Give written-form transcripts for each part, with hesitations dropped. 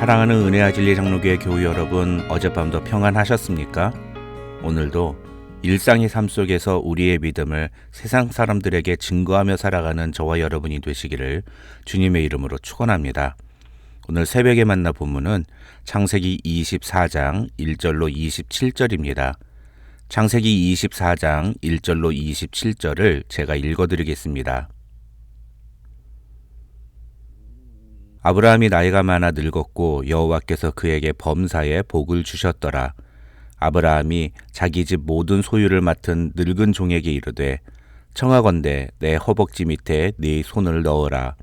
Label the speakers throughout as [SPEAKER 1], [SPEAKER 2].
[SPEAKER 1] 사랑하는 은혜와 진리 장로교회 교우 여러분, 어젯밤도 평안하셨습니까? 오늘도 일상의 삶 속에서 우리의 믿음을 세상 사람들에게 증거하며 살아가는 저와 여러분이 되시기를 주님의 이름으로 축원합니다. 오늘 새벽에 만나 본문은 창세기 24장 1절로 27절입니다. 창세기 24장 1절로 27절을 제가 읽어드리겠습니다. 아브라함이 나이가 많아 늙었고 여호와께서 그에게 범사에 복을 주셨더라. 아브라함이 자기 집 모든 소유를 맡은 늙은 종에게 이르되 청하건대 내 허벅지 밑에 네 손을 넣어라.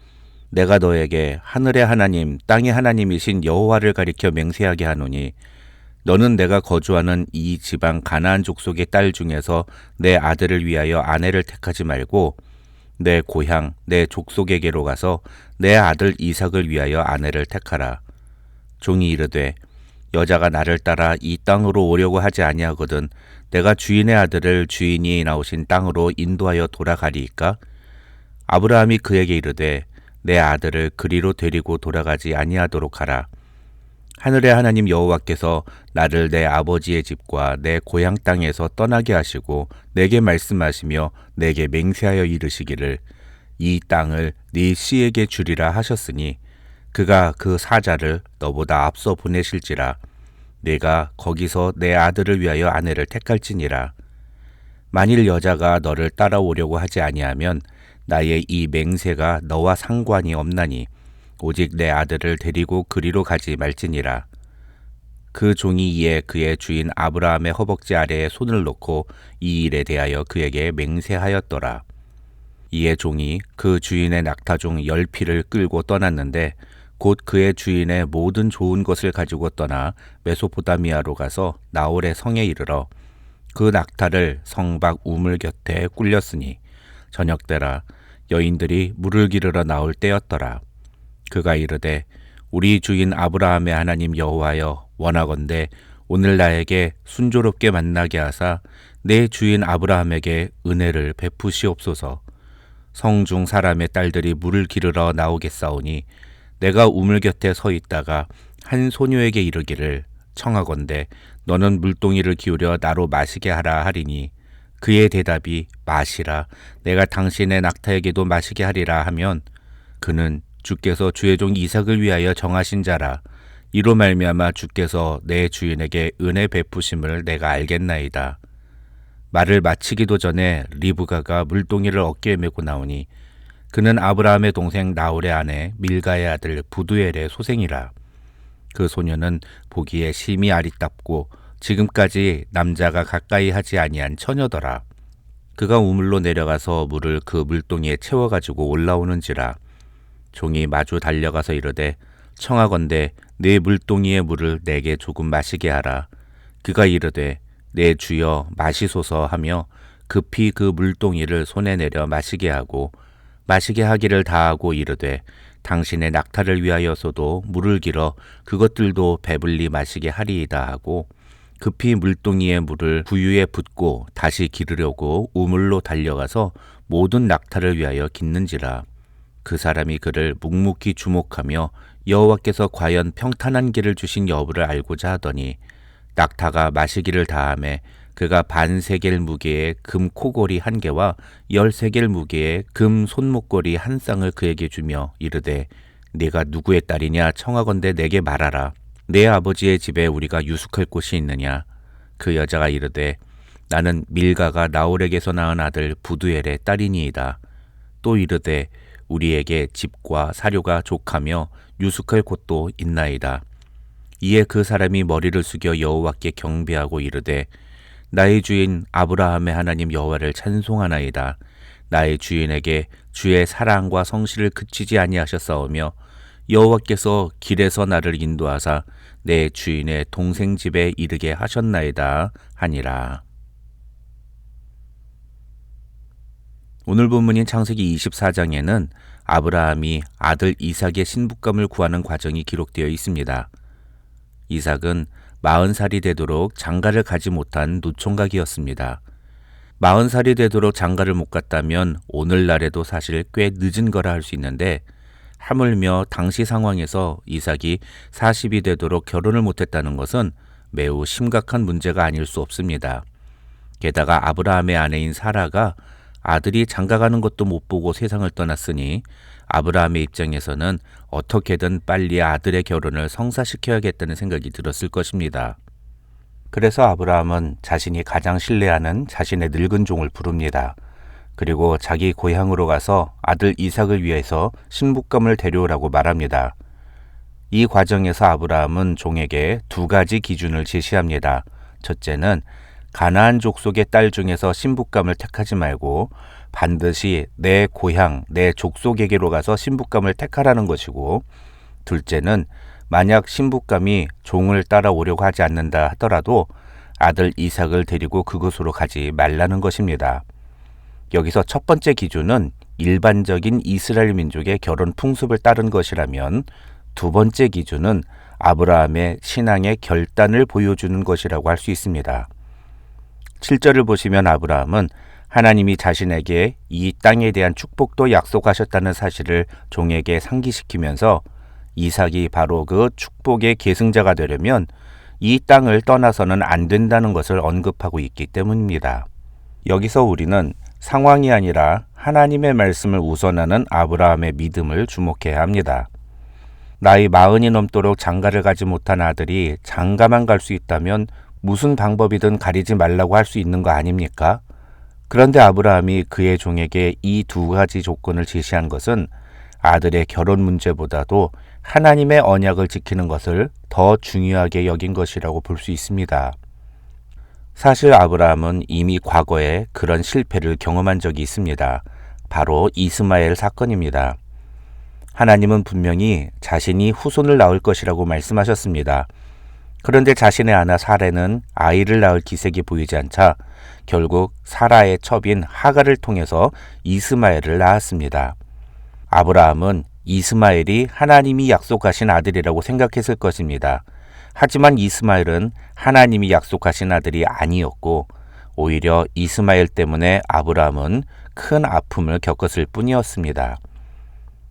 [SPEAKER 1] 내가 너에게 하늘의 하나님 땅의 하나님이신 여호와를 가리켜 맹세하게 하노니 너는 내가 거주하는 이 지방 가나안 족속의 딸 중에서 내 아들을 위하여 아내를 택하지 말고 내 고향 내 족속에게로 가서 내 아들 이삭을 위하여 아내를 택하라. 종이 이르되 여자가 나를 따라 이 땅으로 오려고 하지 아니하거든 내가 주인의 아들을 주인이 나오신 땅으로 인도하여 돌아가리이까? 아브라함이 그에게 이르되 내 아들을 그리로 데리고 돌아가지 아니하도록 하라. 하늘의 하나님 여호와께서 나를 내 아버지의 집과 내 고향 땅에서 떠나게 하시고 내게 말씀하시며 내게 맹세하여 이르시기를 이 땅을 네 씨에게 주리라 하셨으니 그가 그 사자를 너보다 앞서 보내실지라. 내가 거기서 내 아들을 위하여 아내를 택할지니라. 만일 여자가 너를 따라오려고 하지 아니하면 나의 이 맹세가 너와 상관이 없나니 오직 내 아들을 데리고 그리로 가지 말지니라. 그 종이 이에 그의 주인 아브라함의 허벅지 아래에 손을 놓고 이 일에 대하여 그에게 맹세하였더라. 이에 종이 그 주인의 낙타 중 10匹를 끌고 떠났는데 곧 그의 주인의 모든 좋은 것을 가지고 떠나 메소포타미아로 가서 나홀의 성에 이르러 그 낙타를 성 밖 우물 곁에 꿀렸으니 저녁때라 여인들이 물을 기르러 나올 때였더라. 그가 이르되 우리 주인 아브라함의 하나님 여호와여 원하건대 오늘 나에게 순조롭게 만나게 하사 내 주인 아브라함에게 은혜를 베푸시옵소서. 성중 사람의 딸들이 물을 기르러 나오겠사오니 내가 우물 곁에 서 있다가 한 소녀에게 이르기를 청하건대 너는 물동이를 기울여 나로 마시게 하라 하리니 그의 대답이 마시라 내가 당신의 낙타에게도 마시게 하리라 하면 그는 주께서 주의 종 이삭을 위하여 정하신 자라. 이로 말미암아 주께서 내 주인에게 은혜 베푸심을 내가 알겠나이다. 말을 마치기도 전에 리브가가 물동이를 어깨에 메고 나오니 그는 아브라함의 동생 나홀의 아내 밀가의 아들 부두엘의 소생이라. 그 소녀는 보기에 심히 아리답고 지금까지 남자가 가까이 하지 아니한 처녀더라. 그가 우물로 내려가서 물을 그 물동이에 채워가지고 올라오는지라. 종이 마주 달려가서 이르되 청하건대 내 물동이의 물을 내게 조금 마시게 하라. 그가 이르되 내 주여 마시소서 하며 급히 그 물동이를 손에 내려 마시게 하고 마시게 하기를 다하고 이르되 당신의 낙타를 위하여서도 물을 길어 그것들도 배불리 마시게 하리이다 하고 급히 물동이의 물을 부유에 붓고 다시 기르려고 우물로 달려가서 모든 낙타를 위하여 깃는지라. 그 사람이 그를 묵묵히 주목하며 여호와께서 과연 평탄한 길을 주신 여부를 알고자 하더니 낙타가 마시기를 다하매 그가 반세겔 무게의 금 코골이 1개와 13겔 무게의 금 손목걸이 1쌍을 그에게 주며 이르되 네가 누구의 딸이냐 청하건대 내게 말하라. 내 아버지의 집에 우리가 유숙할 곳이 있느냐. 그 여자가 이르되 나는 밀가가 나홀에게서 낳은 아들 부두엘의 딸이니이다. 또 이르되 우리에게 집과 사료가 족하며 유숙할 곳도 있나이다. 이에 그 사람이 머리를 숙여 여호와께 경배하고 이르되 나의 주인 아브라함의 하나님 여호와를 찬송하나이다. 나의 주인에게 주의 사랑과 성실을 그치지 아니하셨사오며 여호와께서 길에서 나를 인도하사 내 주인의 동생 집에 이르게 하셨나이다 하니라. 오늘 본문인 창세기 24장에는 아브라함이 아들 이삭의 신부감을 구하는 과정이 기록되어 있습니다. 이삭은 40살이 되도록 장가를 가지 못한 노총각이었습니다. 40살이 되도록 장가를 못 갔다면 오늘날에도 사실 꽤 늦은 거라 할 수 있는데 하물며 당시 상황에서 이삭이 40이 되도록 결혼을 못했다는 것은 매우 심각한 문제가 아닐 수 없습니다. 게다가 아브라함의 아내인 사라가 아들이 장가가는 것도 못 보고 세상을 떠났으니 아브라함의 입장에서는 어떻게든 빨리 아들의 결혼을 성사시켜야겠다는 생각이 들었을 것입니다. 그래서 아브라함은 자신이 가장 신뢰하는 자신의 늙은 종을 부릅니다. 그리고 자기 고향으로 가서 아들 이삭을 위해서 신부감을 데려오라고 말합니다. 이 과정에서 아브라함은 종에게 두 가지 기준을 제시합니다. 첫째는 가나안 족속의 딸 중에서 신부감을 택하지 말고 반드시 내 고향, 내 족속에게로 가서 신부감을 택하라는 것이고, 둘째는 만약 신부감이 종을 따라오려고 하지 않는다 하더라도 아들 이삭을 데리고 그곳으로 가지 말라는 것입니다. 여기서 첫 번째 기준은 일반적인 이스라엘 민족의 결혼 풍습을 따른 것이라면, 두 번째 기준은 아브라함의 신앙의 결단을 보여주는 것이라고 할 수 있습니다. 7절을 보시면 아브라함은 하나님이 자신에게 이 땅에 대한 축복도 약속하셨다는 사실을 종에게 상기시키면서 이삭이 바로 그 축복의 계승자가 되려면 이 땅을 떠나서는 안 된다는 것을 언급하고 있기 때문입니다. 여기서 우리는 상황이 아니라 하나님의 말씀을 우선하는 아브라함의 믿음을 주목해야 합니다. 나이 40이 넘도록 장가를 가지 못한 아들이 장가만 갈 수 있다면 무슨 방법이든 가리지 말라고 할 수 있는 거 아닙니까? 그런데 아브라함이 그의 종에게 이 두 가지 조건을 제시한 것은 아들의 결혼 문제보다도 하나님의 언약을 지키는 것을 더 중요하게 여긴 것이라고 볼 수 있습니다. 사실 아브라함은 이미 과거에 그런 실패를 경험한 적이 있습니다. 바로 이스마엘 사건입니다. 하나님은 분명히 자신이 후손을 낳을 것이라고 말씀하셨습니다. 그런데 자신의 아내 사레는 아이를 낳을 기색이 보이지 않자 결국 사라의 첩인 하갈을 통해서 이스마엘을 낳았습니다. 아브라함은 이스마엘이 하나님이 약속하신 아들이라고 생각했을 것입니다. 하지만 이스마엘은 하나님이 약속하신 아들이 아니었고 오히려 이스마엘 때문에 아브라함은 큰 아픔을 겪었을 뿐이었습니다.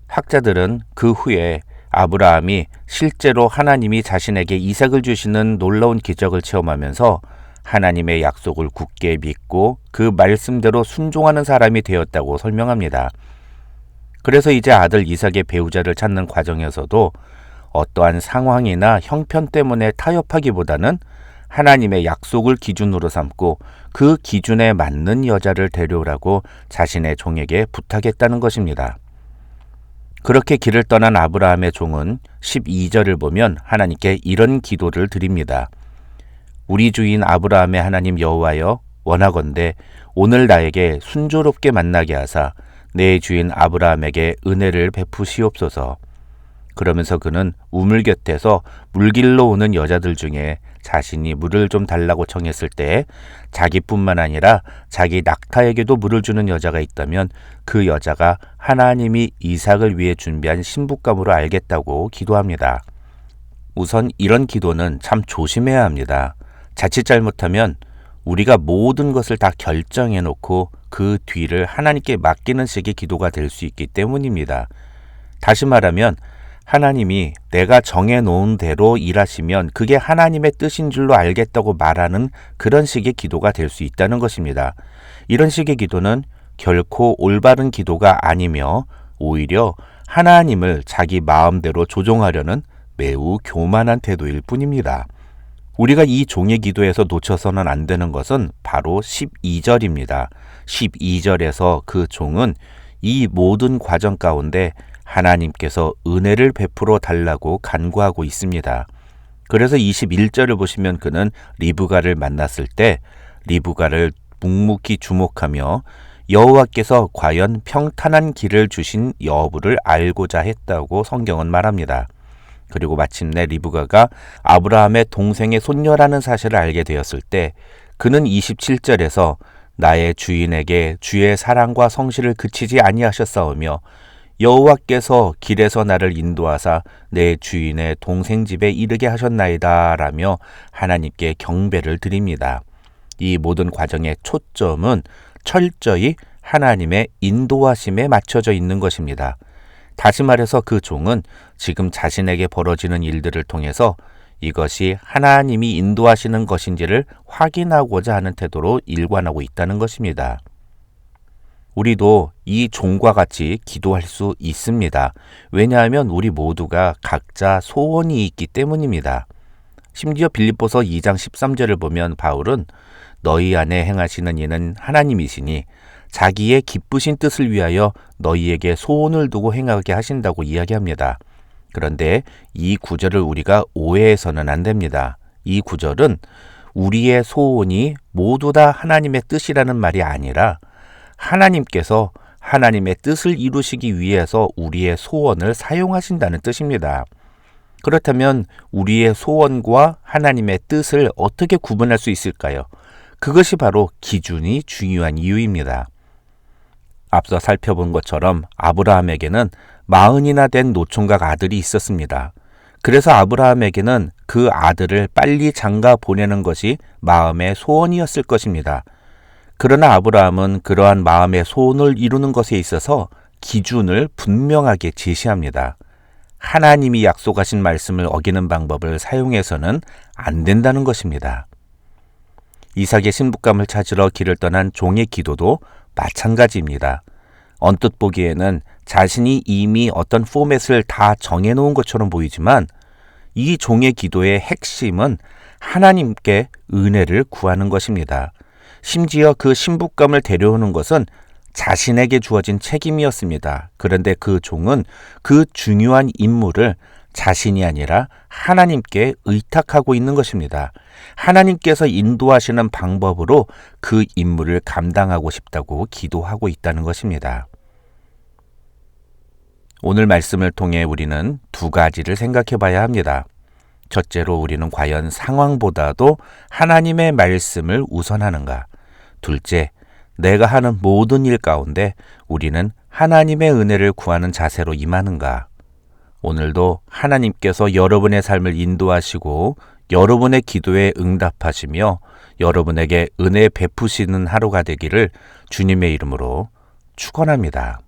[SPEAKER 1] 학자들은 그 후에 아브라함이 실제로 하나님이 자신에게 이삭을 주시는 놀라운 기적을 체험하면서 하나님의 약속을 굳게 믿고 그 말씀대로 순종하는 사람이 되었다고 설명합니다. 그래서 이제 아들 이삭의 배우자를 찾는 과정에서도 어떠한 상황이나 형편 때문에 타협하기보다는 하나님의 약속을 기준으로 삼고 그 기준에 맞는 여자를 데려오라고 자신의 종에게 부탁했다는 것입니다. 그렇게 길을 떠난 아브라함의 종은 12절을 보면 하나님께 이런 기도를 드립니다. 우리 주인 아브라함의 하나님 여호와여, 원하건대 오늘 나에게 순조롭게 만나게 하사 내 주인 아브라함에게 은혜를 베푸시옵소서. 그러면서 그는 우물 곁에서 물길로 오는 여자들 중에 자신이 물을 좀 달라고 청했을 때 자기뿐만 아니라 자기 낙타에게도 물을 주는 여자가 있다면 그 여자가 하나님이 이삭을 위해 준비한 신부감으로 알겠다고 기도합니다. 우선 이런 기도는 참 조심해야 합니다. 자칫 잘못하면 우리가 모든 것을 다 결정해 놓고 그 뒤를 하나님께 맡기는 식의 기도가 될 수 있기 때문입니다. 다시 말하면 하나님이 내가 정해놓은 대로 일하시면 그게 하나님의 뜻인 줄로 알겠다고 말하는 그런 식의 기도가 될 수 있다는 것입니다. 이런 식의 기도는 결코 올바른 기도가 아니며 오히려 하나님을 자기 마음대로 조종하려는 매우 교만한 태도일 뿐입니다. 우리가 이 종의 기도에서 놓쳐서는 안 되는 것은 바로 12절입니다. 12절에서 그 종은 이 모든 과정 가운데 하나님께서 은혜를 베풀어 달라고 간구하고 있습니다. 그래서 21절을 보시면 그는 리브가를 만났을 때 리브가를 묵묵히 주목하며 여호와께서 과연 평탄한 길을 주신 여부를 알고자 했다고 성경은 말합니다. 그리고 마침내 리브가가 아브라함의 동생의 손녀라는 사실을 알게 되었을 때 그는 27절에서 나의 주인에게 주의 사랑과 성실을 그치지 아니하셨사오며 여호와께서 길에서 나를 인도하사 내 주인의 동생 집에 이르게 하셨나이다 라며 하나님께 경배를 드립니다. 이 모든 과정의 초점은 철저히 하나님의 인도하심에 맞춰져 있는 것입니다. 다시 말해서 그 종은 지금 자신에게 벌어지는 일들을 통해서 이것이 하나님이 인도하시는 것인지를 확인하고자 하는 태도로 일관하고 있다는 것입니다. 우리도 이 종과 같이 기도할 수 있습니다. 왜냐하면 우리 모두가 각자 소원이 있기 때문입니다. 심지어 빌립보서 2장 13절을 보면 바울은 너희 안에 행하시는 이는 하나님이시니 자기의 기쁘신 뜻을 위하여 너희에게 소원을 두고 행하게 하신다고 이야기합니다. 그런데 이 구절을 우리가 오해해서는 안 됩니다. 이 구절은 우리의 소원이 모두 다 하나님의 뜻이라는 말이 아니라 하나님께서 하나님의 뜻을 이루시기 위해서 우리의 소원을 사용하신다는 뜻입니다. 그렇다면 우리의 소원과 하나님의 뜻을 어떻게 구분할 수 있을까요? 그것이 바로 기준이 중요한 이유입니다. 앞서 살펴본 것처럼 아브라함에게는 40이나 된 노총각 아들이 있었습니다. 그래서 아브라함에게는 그 아들을 빨리 장가 보내는 것이 마음의 소원이었을 것입니다. 그러나 아브라함은 그러한 마음의 소원을 이루는 것에 있어서 기준을 분명하게 제시합니다. 하나님이 약속하신 말씀을 어기는 방법을 사용해서는 안 된다는 것입니다. 이삭의 신부감을 찾으러 길을 떠난 종의 기도도 마찬가지입니다. 언뜻 보기에는 자신이 이미 어떤 포맷을 다 정해놓은 것처럼 보이지만 이 종의 기도의 핵심은 하나님께 은혜를 구하는 것입니다. 심지어 그 신부감을 데려오는 것은 자신에게 주어진 책임이었습니다. 그런데 그 종은 그 중요한 임무를 자신이 아니라 하나님께 의탁하고 있는 것입니다. 하나님께서 인도하시는 방법으로 그 임무를 감당하고 싶다고 기도하고 있다는 것입니다. 오늘 말씀을 통해 우리는 두 가지를 생각해 봐야 합니다. 첫째로 우리는 과연 상황보다도 하나님의 말씀을 우선하는가? 둘째, 내가 하는 모든 일 가운데 우리는 하나님의 은혜를 구하는 자세로 임하는가? 오늘도 하나님께서 여러분의 삶을 인도하시고 여러분의 기도에 응답하시며 여러분에게 은혜 베푸시는 하루가 되기를 주님의 이름으로 축원합니다.